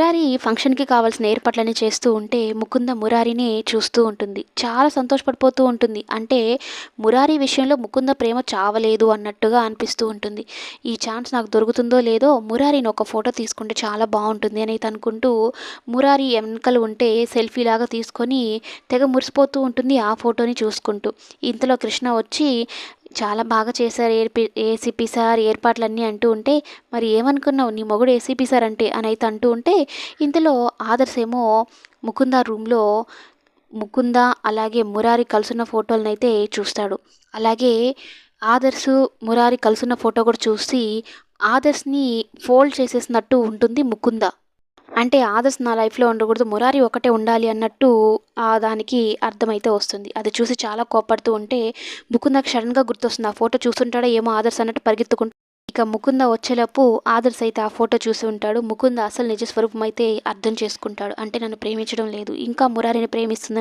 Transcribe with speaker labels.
Speaker 1: మురారి ఫంక్షన్‌కి కావాల్సిన ఏర్పాట్లన్నీ చేస్తూ ఉంటే, ముకుంద మురారిని చూస్తూ ఉంటుంది. చాలా సంతోషపడిపోతూ ఉంటుంది. అంటే మురారి విషయంలో ముకుంద ప్రేమ చావలేదు అన్నట్టుగా అనిపిస్తూ ఉంటుంది. ఈ ఛాన్స్ నాకు దొరుకుతుందో లేదో మురారిని ఒక ఫోటో తీసుకుంటే చాలా బావుంటుంది అని అనుకుంటూ మురారి ఎనకల ఉంటే సెల్ఫీలాగా తీసుకొని తెగ మురిసిపోతూ ఉంటుంది ఆ ఫోటోని చూసుకుంటూ. ఇంతలో కృష్ణ వచ్చి చాలా బాగా చేశారు ఏసీపీ సార్ ఏర్పాట్లన్నీ అంటూ ఉంటే, మరి ఏమనుకున్నావు నీ మొగుడు ఏసీపీ సార్ అంటే అనైతే అంటూ ఉంటే, ఇంతలో ఆదర్శ్ ఏమో ముకుంద రూమ్‌లో ముకుంద అలాగే మురారి కలిసున్న ఫోటోలనైతే చూస్తాడు. అలాగే ఆదర్శ్, మురారి కలిసున్న ఫోటో కూడా చూసి ఆదర్శ్‌ని ఫోల్డ్ చేసేసినట్టు ఉంటుంది ముకుంద. అంటే ఆదర్శ్ నా లైఫ్‌లో ఉండకూడదు. మురారి ఒక్కటే ఉండాలి అన్నట్టు దానికి అర్థమైతే వస్తుంది. అది చూసి చాలా కోప్పడుతూ ఉంటే ముకుందకి సడెన్‌గా గుర్తొస్తుంది. ఆ ఫోటో చూసుంటాడో ఏమో ఆదర్శ్ అన్నట్టు పరిగెత్తుకుంటూ ఇక ముకుంద వచ్చేలోపు ఆదర్శ్ అయితే ఆ ఫోటో చూసి ఉంటాడు. ముకుంద అసలు నిజ స్వరూపం అయితే అర్థం చేసుకుంటాడు. అంటే నన్ను ప్రేమించడం లేదు. ఇంకా మురారిని ప్రేమిస్తుందని